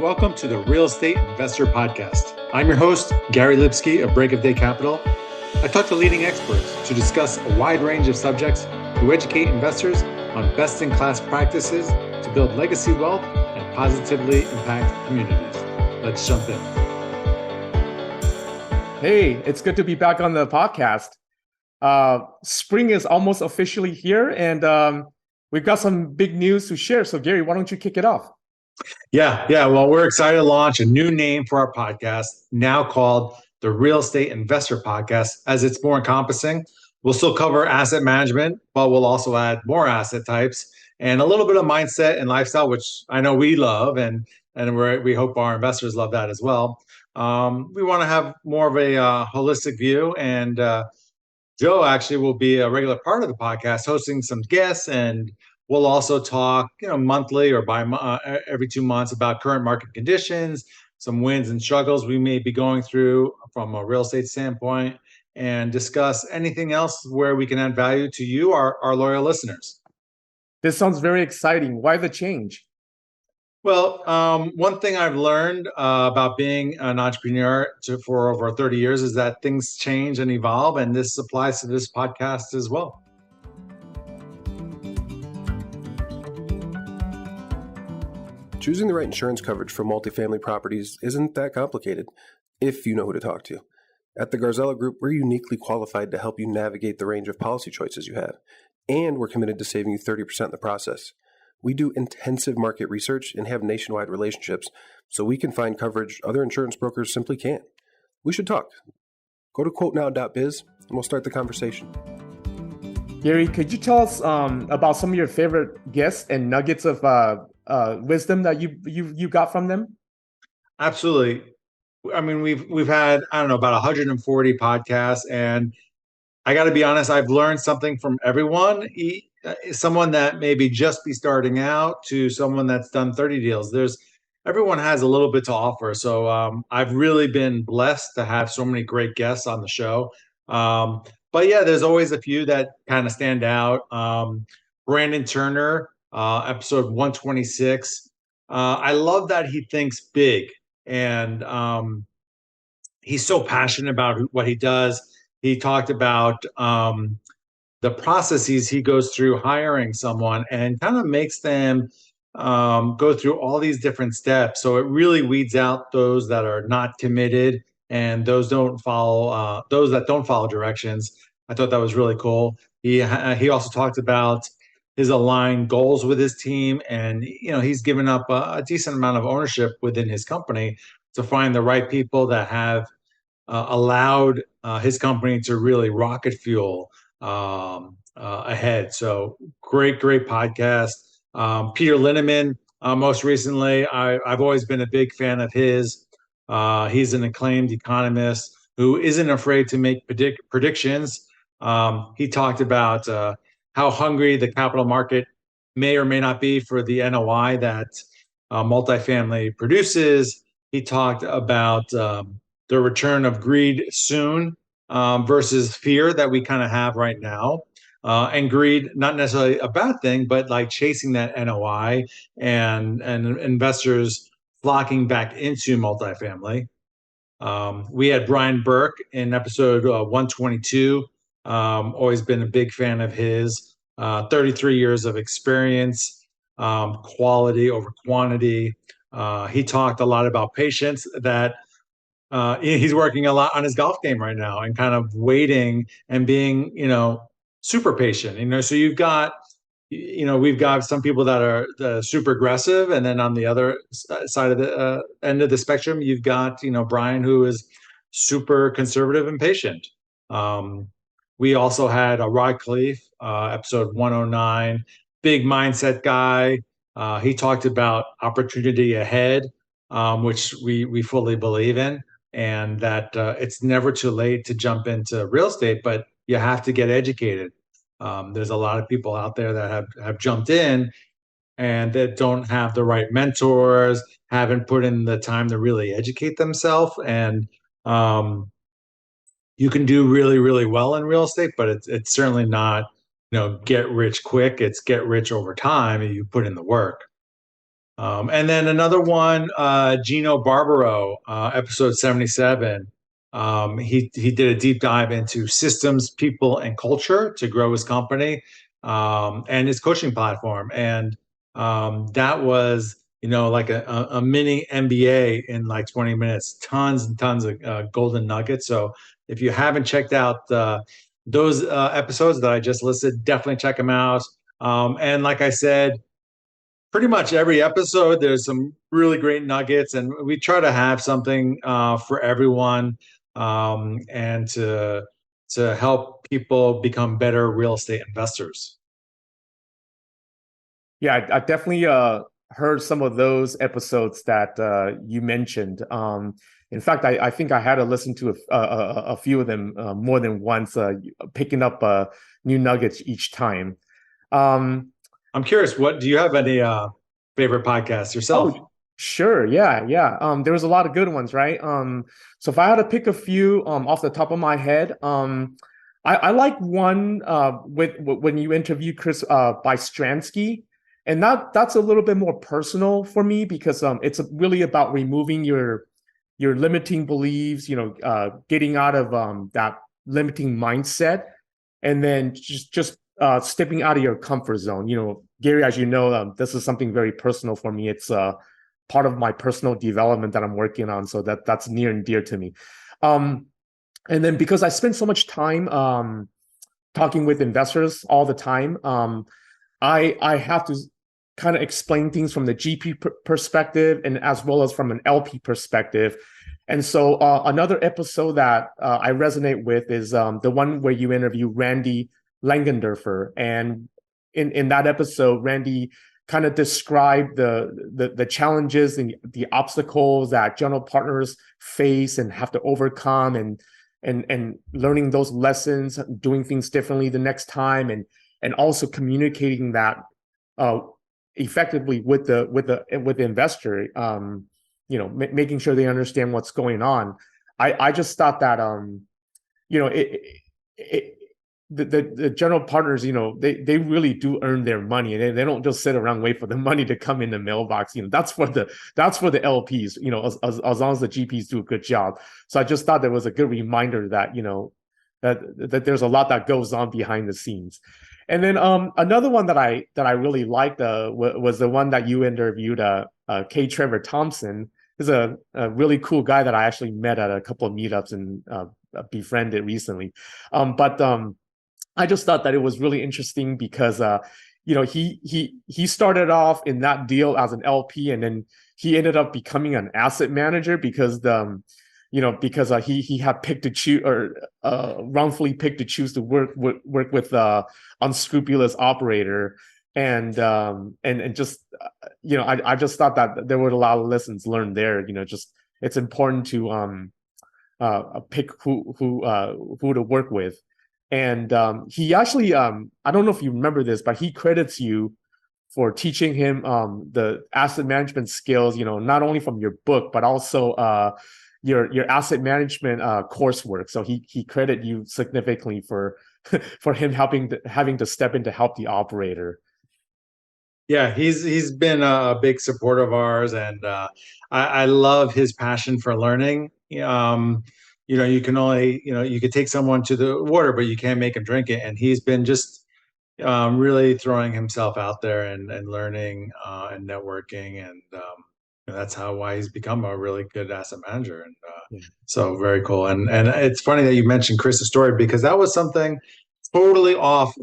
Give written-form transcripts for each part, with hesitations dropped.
Welcome to the Real Estate Investor Podcast. I'm your host, Gary Lipsky of Break of Day Capital. I talk to leading experts to discuss a wide range of subjects to educate investors on best-in-class practices to build legacy wealth and positively impact communities. Let's jump in. Hey, it's good to be back on the podcast. Spring is almost officially here, and we've got some big news to share. So, Gary, why don't you kick it off? Yeah. Well, we're excited to launch a new name for our podcast, now called the Real Estate Investor Podcast, as it's more encompassing. We'll still cover asset management, but we'll also add more asset types and a little bit of mindset and lifestyle, which I know we love, and we hope our investors love that as well. We want to have more of a holistic view, and Joe actually will be a regular part of the podcast, hosting some guests, and we'll also talk, monthly or every 2 months about current market conditions, some wins and struggles we may be going through from a real estate standpoint, and discuss anything else where we can add value to you, our loyal listeners. This sounds very exciting. Why the change? Well, one thing I've learned about being an entrepreneur for over 30 years is that things change and evolve, and this applies to this podcast as well. Choosing the right insurance coverage for multifamily properties isn't that complicated, if you know who to talk to. At the Garzella Group, we're uniquely qualified to help you navigate the range of policy choices you have, and we're committed to saving you 30% in the process. We do intensive market research and have nationwide relationships, so we can find coverage other insurance brokers simply can't. We should talk. Go to quotenow.biz, and we'll start the conversation. Gary, could you tell us about some of your favorite guests and nuggets of wisdom that you got from them? Absolutely. I mean, we've had, I don't know, about 140 podcasts, and I got to be honest, I've learned something from everyone. Someone that maybe just be starting out to someone that's done 30 deals. Everyone has a little bit to offer. So I've really been blessed to have so many great guests on the show. But yeah, there's always a few that kind of stand out. Brandon Turner, episode 126. I love that he thinks big, and he's so passionate about what he does. He talked about the processes he goes through hiring someone and kind of makes them go through all these different steps. So it really weeds out those that are not committed and those that don't follow directions. I thought that was really cool. He also talked about his aligned goals with his team, and he's given up a decent amount of ownership within his company to find the right people that have allowed his company to really rocket fuel ahead. So great podcast. Peter Linneman, most recently, I've always been a big fan of his. He's an acclaimed economist who isn't afraid to make predictions. He talked about how hungry the capital market may or may not be for the NOI that multifamily produces. He talked about the return of greed soon versus fear that we kind of have right now. And greed, not necessarily a bad thing, but like chasing that NOI and investors flocking back into multifamily. We had Brian Burke in episode 122. Always been a big fan of his. 33 years of experience, quality over quantity. He talked a lot about patience, that he's working a lot on his golf game right now and kind of waiting and being, super patient. So we've got some people that are super aggressive, and then on the other side of the end of the spectrum, you've got Brian, who is super conservative and patient. We also had Rod Khleif, episode 109, big mindset guy. He talked about opportunity ahead, which we fully believe in, and that it's never too late to jump into real estate, but you have to get educated. There's a lot of people out there that have jumped in and that don't have the right mentors, haven't put in the time to really educate themselves. And you can do really, really well in real estate, but it's certainly not, get rich quick. It's get rich over time and you put in the work. And then another one, Gino Barbaro, episode 77. He did a deep dive into systems, people, and culture to grow his company, and his coaching platform. And that was, like a mini MBA in like 20 minutes, tons and tons of golden nuggets. So if you haven't checked out those episodes that I just listed, definitely check them out. And like I said, pretty much every episode there's some really great nuggets, and we try to have something for everyone, and to help people become better real estate investors. Yeah, I definitely heard some of those episodes that you mentioned. In fact, I think I had to listen to a few of them more than once, picking up new nuggets each time. Um, I'm curious, what do you have any favorite podcasts yourself? oh, sure, yeah, yeah. There was a lot of good ones, right? So if I had to pick a few off the top of my head, I like one with when you interview Chris Bystransky, and that's a little bit more personal for me because it's really about removing your limiting beliefs, getting out of that limiting mindset, and then just stepping out of your comfort zone. Gary, as you know, this is something very personal for me. It's part of my personal development that I'm working on, so that's near and dear to me. Um, and then because I spend so much time talking with investors all the time, I have to kind of explain things from the GP perspective and as well as from an LP perspective. And so another episode that I resonate with is the one where you interview Randy Langendorfer. And in that episode, Randy kind of described the challenges and the obstacles that general partners face and have to overcome, and learning those lessons, doing things differently the next time, and also communicating that effectively with the investor, making sure they understand what's going on. I just thought that the general partners, they really do earn their money, and they don't just sit around and wait for the money to come in the mailbox. That's for the LPs, as long as the GPs do a good job. So I just thought that was a good reminder that that there's a lot that goes on behind the scenes. And then another one that I really liked was the one that you interviewed, K. Trevor Thompson. Is a really cool guy that I actually met at a couple of meetups and befriended recently. But I just thought that it was really interesting because he started off in that deal as an LP, and then he ended up becoming an asset manager because he had picked to choose, or wrongfully picked to choose to work with unscrupulous operator, and just I just thought that there were a lot of lessons learned there. Just it's important to pick who to work with. And he actually, I don't know if you remember this, but he credits you for teaching him the asset management skills, not only from your book, but also your asset management coursework. So he credited you significantly for for him having to step in to help the operator. Yeah, he's been a big supporter of ours, and I love his passion for learning. You can only, you could take someone to the water, but you can't make him drink it. And he's been just really throwing himself out there and learning and networking, and that's why he's become a really good asset manager. And Yeah. so very cool. And it's funny that you mentioned Chris's story, because that was something totally off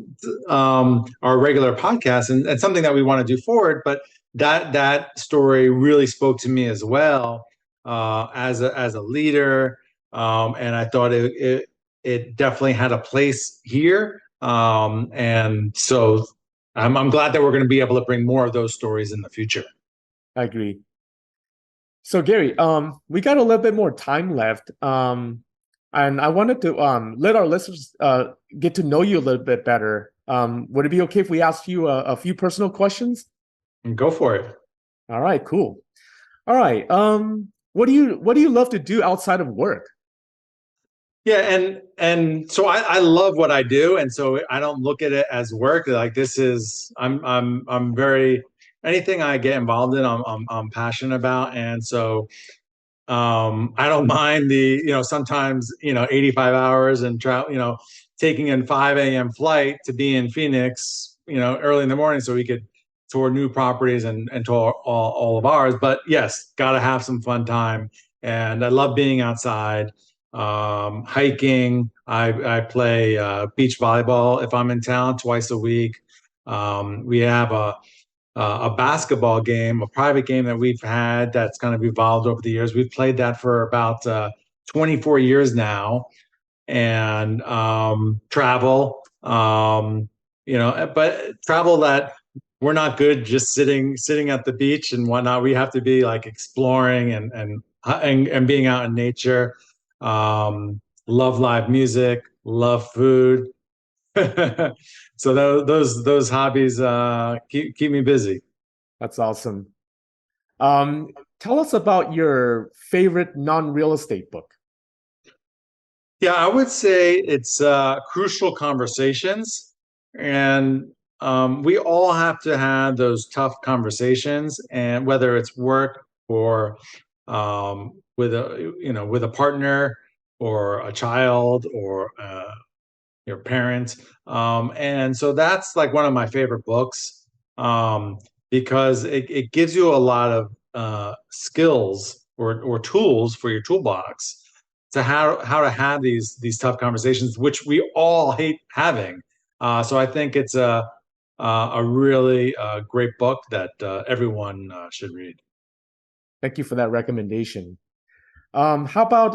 our regular podcast, and something that we want to do forward. But that story really spoke to me as well, as a leader, and I thought it definitely had a place here. And so I'm glad that we're going to be able to bring more of those stories in the future. I agree. So Gary, we got a little bit more time left. And I wanted to let our listeners get to know you a little bit better. Would it be okay if we asked you a few personal questions? And go for it. All right, cool. All right. What do you love to do outside of work? Yeah, and so I love what I do, and so I don't look at it as work. Like, this is I'm very anything I get involved in, I'm passionate about, and so I don't mind sometimes 85 hours and travel, taking a 5 a.m. flight to be in Phoenix, early in the morning so we could tour new properties and tour all of ours. But yes, got to have some fun time, and I love being outside, hiking. I play beach volleyball if I'm in town twice a week. We have a basketball game, a private game that we've had that's kind of evolved over the years. We've played that for about 24 years now, and travel, but travel that we're not good just sitting at the beach and whatnot. We have to be like exploring and being out in nature. Love live music, love food. So those hobbies keep me busy. That's awesome. Tell us about your favorite non-real estate book. Yeah, I would say it's Crucial Conversations, and we all have to have those tough conversations, and whether it's work or with a partner or a child or your parents. And so that's like one of my favorite books, because it gives you a lot of skills or tools for your toolbox to how to have these tough conversations, which we all hate having. So I think it's a really great book that everyone should read. Thank you for that recommendation. How about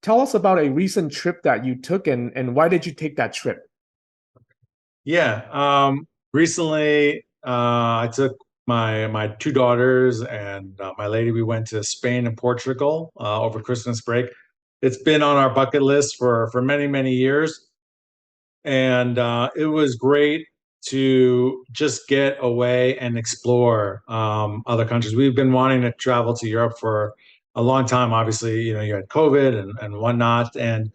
tell us about a recent trip that you took and why did you take that trip? Yeah. Recently, I took my two daughters and my lady. We went to Spain and Portugal over Christmas break. It's been on our bucket list for many years, and it was great to just get away and explore other countries. We've been wanting to travel to Europe for a long time. Obviously, you had COVID and whatnot, and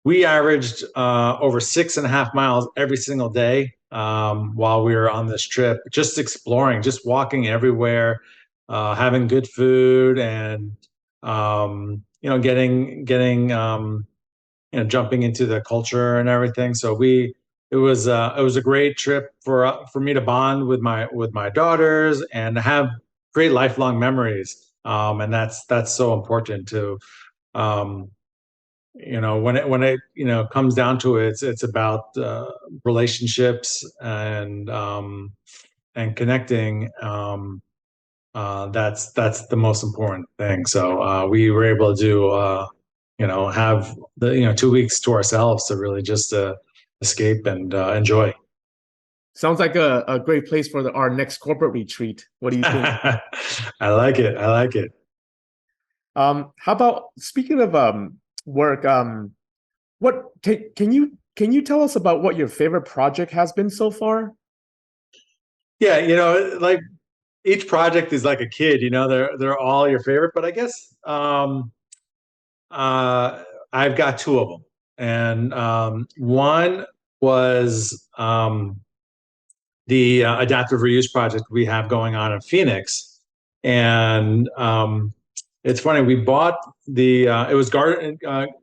we averaged over 6.5 miles every single day while we were on this trip, just exploring, just walking everywhere, having good food, and getting jumping into the culture and everything. So it was a great trip for me to bond with my daughters and have create lifelong memories. And that's so important to um, when it comes down to it, it's about relationships and connecting. That's the most important thing. So we were able to have the 2 weeks to ourselves to really just escape and enjoy. Sounds like a great place for our next corporate retreat. What do you think? I like it. I like it. How about speaking of work? Can you tell us about what your favorite project has been so far? Yeah, like each project is like a kid. They're all your favorite, but I guess I've got two of them, and one was the adaptive reuse project we have going on in Phoenix, and it's funny. We bought it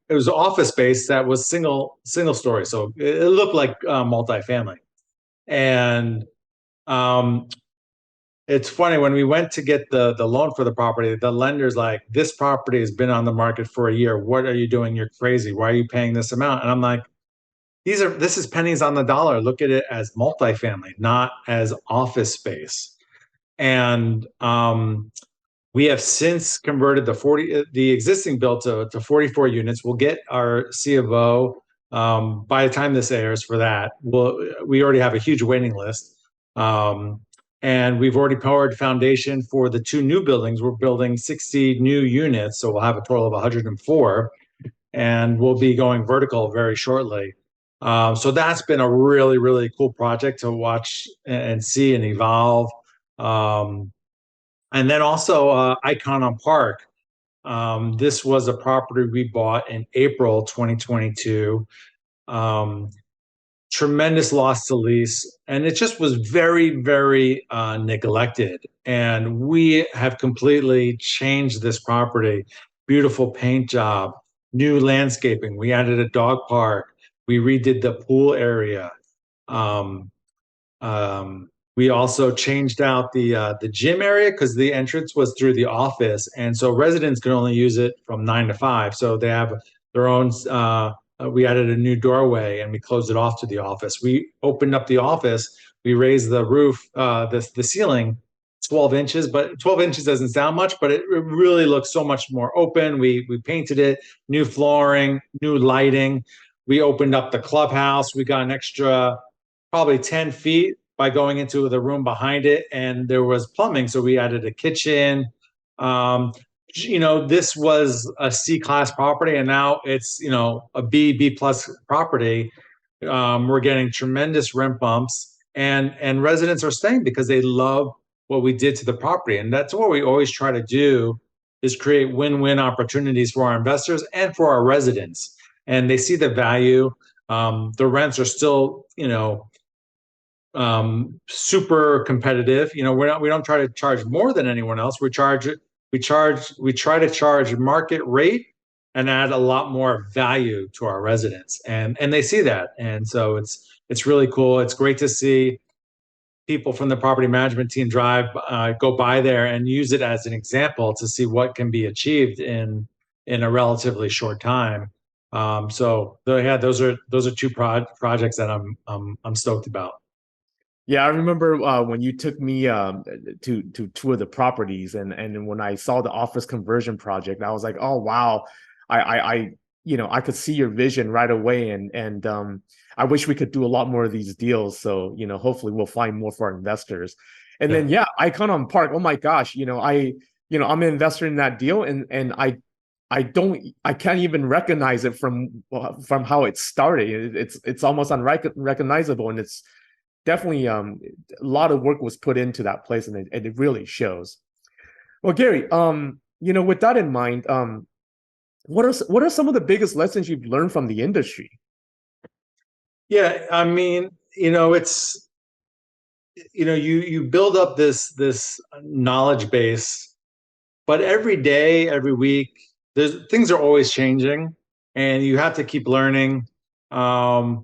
was office space that was single story, so it looked like multifamily, and um, it's funny when we went to get the loan for the property, the lender's like, "This property has been on the market for a year. What are you doing? You're crazy. Why are you paying this amount?" And I'm like, this is pennies on the dollar. Look at it as multifamily, not as office space." And we have since converted the existing build to 44 units. We'll get our C of O by the time this airs for that. We already have a huge waiting list. And we've already poured foundation for the two new buildings. We're building 60 new units, so we'll have a total of 104, and we'll be going vertical very shortly. So that's been a really cool project to watch and see and evolve. And then also Icon on Park. This was a property we bought in April 2022. tremendous loss to lease, and it just was very, very neglected. And we have completely changed this property. Beautiful paint job, new landscaping. We added a dog park. We redid the pool area. Um, we also changed out the gym area because the entrance was through the office, and so residents could only use it from 9 to 5. So they have their own. We added a new doorway and we closed it off to the office. We opened up the office. We raised the roof, the ceiling, 12 inches, but 12 inches doesn't sound much, but it really looks so much more open. We painted it, new flooring, new lighting. We opened up the clubhouse. We got an extra probably 10 feet by going into the room behind it, and there was plumbing, so we added a kitchen. um, this was a C class property, and now it's a B plus property. We're getting tremendous rent bumps, and residents are staying because they love what we did to the property. And that's what we always try to do, is create win-win opportunities for our investors and for our residents. And they see the value. The rents are still super competitive. We don't try to charge more than anyone else. We try to charge market rate and add a lot more value to our residents, and they see that. And so it's really cool. It's great to see people from the property management team go by there and use it as an example to see what can be achieved in a relatively short time. Yeah, those are two projects that I'm stoked about. Yeah, I remember when you took me to tour the properties, and when I saw the office conversion project, I was like, oh wow, I I could see your vision right away, and I wish we could do a lot more of these deals. So hopefully we'll find more for our investors. And Yeah. then yeah, Icon Park. Oh my gosh, I'm an investor in that deal, and I can't even recognize it from how it started. It's almost unrecognizable, and it's definitely a lot of work was put into that place, and it really shows. Well, Gary, with that in mind, what are some of the biggest lessons you've learned from the industry? Yeah, I mean, it's you build up this knowledge base, but every day, every week, things are always changing, and you have to keep learning. I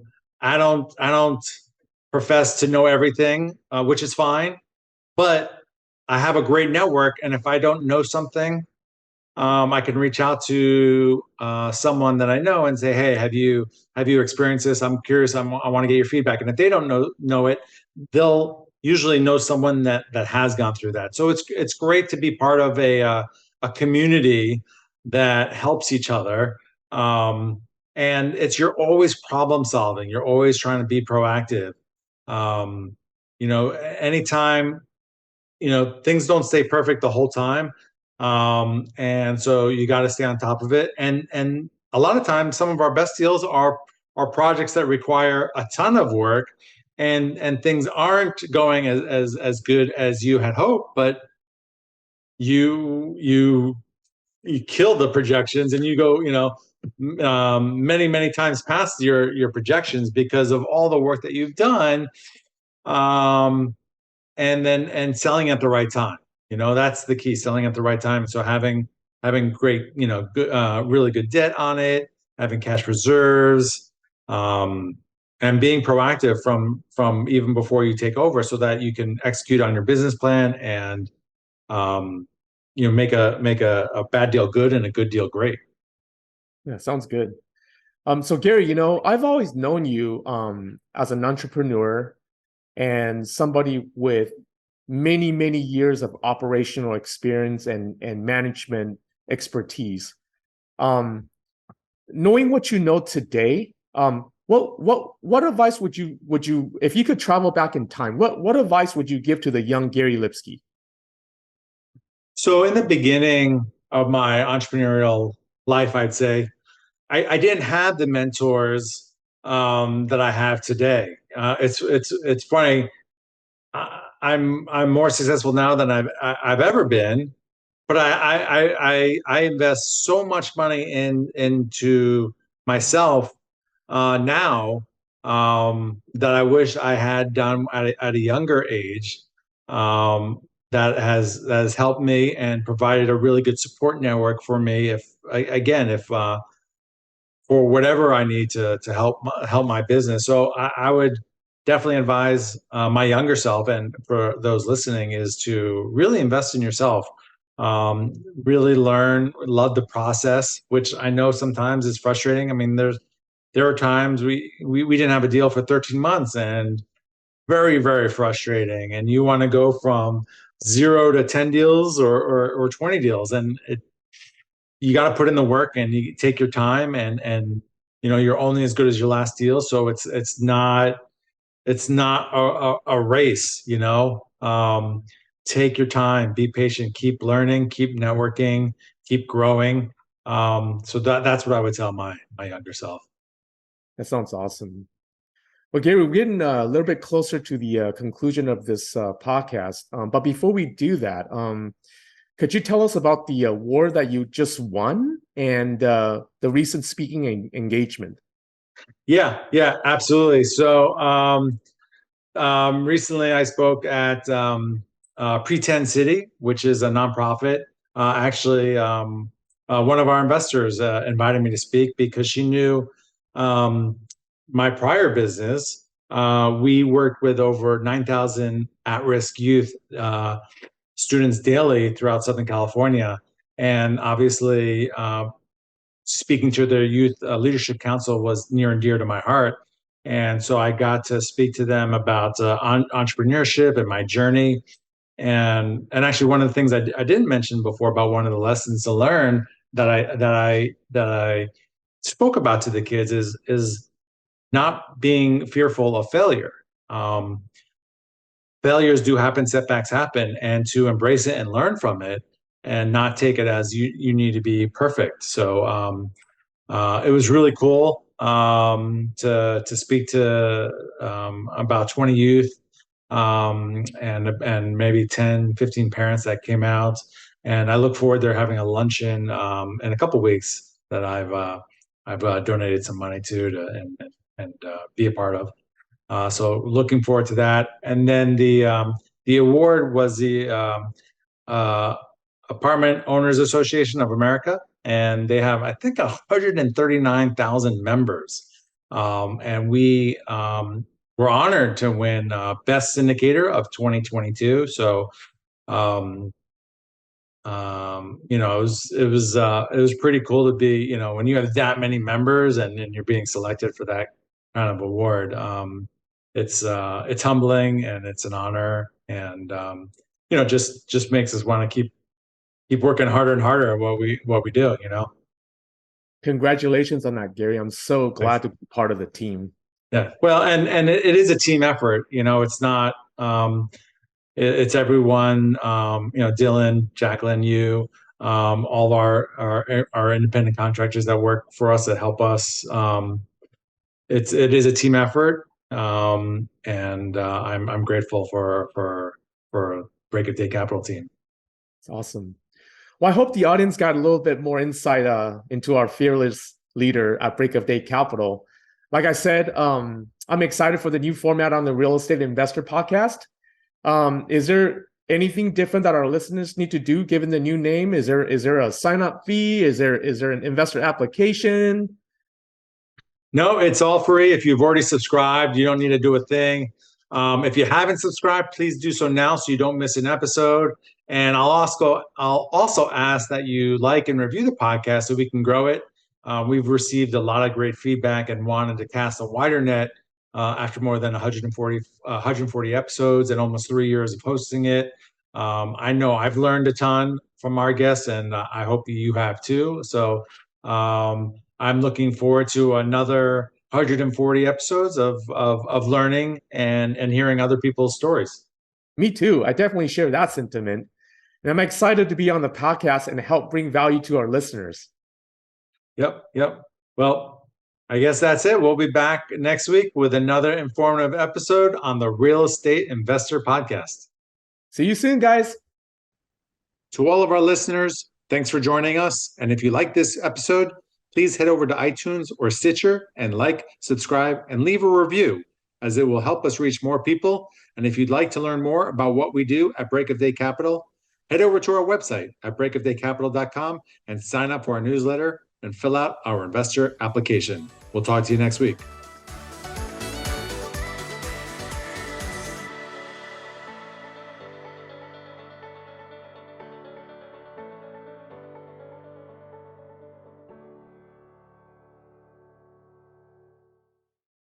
don't profess to know everything, which is fine, but I have a great network, and if I don't know something, I can reach out to someone that I know and say, "Hey, have you experienced this? I'm curious. I want to get your feedback." And if they don't know it, they'll usually know someone that has gone through that. So it's great to be part of a community that helps each other. And you're always problem solving. You're always trying to be proactive. Anytime, things don't stay perfect the whole time. And so you got to stay on top of it. And a lot of times, some of our best deals are projects that require a ton of work, and things aren't going as good as you had hoped, but you kill the projections, and you go, many, many times past your projections because of all the work that you've done. Um, and selling at the right time. That's the key, selling at the right time. So having great, good, really good debt on it, having cash reserves, and being proactive from even before you take over, so that you can execute on your business plan and um, make a bad deal good and a good deal great. Yeah, sounds good. So Gary, I've always known you as an entrepreneur and somebody with many, many years of operational experience and management expertise. Knowing what you know today, what advice would you if you could travel back in time, what advice would you give to the young Gary Lipsky? So in the beginning of my entrepreneurial life, I'd say I didn't have the mentors that I have today. It's funny. I'm more successful now than I've ever been, but I invest so much money into myself now, that I wish I had done at a younger age. That has helped me and provided a really good support network for me. If for whatever I need to help my business. So I would definitely advise my younger self, and for those listening, is to really invest in yourself. Really learn, love the process, which I know sometimes is frustrating. I mean, there are times we didn't have a deal for 13 months, and very, very frustrating. And you want to go from 0 to 10 deals or 20 deals, and you got to put in the work and you take your time, and you're only as good as your last deal. So it's not a race. Take your time, be patient, keep learning, keep networking, keep growing. So that's what I would tell my younger self. That sounds awesome. Well, Gary, we're getting a little bit closer to the conclusion of this podcast. But before we do that, could you tell us about the award that you just won and the recent speaking engagement? Yeah, absolutely. So recently I spoke at Pretend City, which is a nonprofit. Actually, one of our investors invited me to speak because she knew um, my prior business. We worked with over 9,000 at-risk youth students daily throughout Southern California. And obviously, speaking to their youth leadership council was near and dear to my heart. And so I got to speak to them about entrepreneurship and my journey. And actually, one of the things I didn't mention before about one of the lessons to learn that I spoke about to the kids is not being fearful of failure. Um, Failures do happen, setbacks happen, and to embrace it and learn from it, and not take it as you need to be perfect. So it was really cool to speak to about 20 youth, and maybe 10, 15 parents that came out. And I look forward to having a luncheon in a couple weeks that I've donated some money to and be a part of. So looking forward to that. And then the award was the uh, Apartment Owners Association of America, and they have, I think, 139,000 members. And we were honored to win Best Syndicator of 2022. So um, it was pretty cool to be, when you have that many members and you're being selected for that kind of award. It's humbling and it's an honor, and just makes us want to keep working harder and harder at what we do. Congratulations on that, Gary. I'm so Thanks. glad to be part of the team. Yeah. Well, and it is a team effort. It's not. It's everyone. Dylan, Jacqueline, you, all of our independent contractors that work for us, that help us. It is a team effort, and I'm grateful for Break of Day Capital team. It's awesome. Well, I hope the audience got a little bit more insight into our fearless leader at Break of Day Capital. Like I said, I'm excited for the new format on the Real Estate Investor Podcast. Is there anything different that our listeners need to do given the new name? Is there a sign-up fee? Is there an investor application? No, it's all free. If you've already subscribed, you don't need to do a thing. If you haven't subscribed, please do so now so you don't miss an episode. And I'll also ask that you like and review the podcast so we can grow it. We've received a lot of great feedback and wanted to cast a wider net after more than 140 episodes and almost 3 years of hosting it. I know I've learned a ton from our guests, and I hope you have too. So I'm looking forward to another 140 episodes of learning and hearing other people's stories. Me too. I definitely share that sentiment. And I'm excited to be on the podcast and help bring value to our listeners. Yep. Well, I guess that's it. We'll be back next week with another informative episode on the Real Estate Investor Podcast. See you soon, guys. To all of our listeners, thanks for joining us. And if you like this episode, please head over to iTunes or Stitcher and like, subscribe, and leave a review, as it will help us reach more people. And if you'd like to learn more about what we do at Break of Day Capital, head over to our website at breakofdaycapital.com and sign up for our newsletter and fill out our investor application. We'll talk to you next week.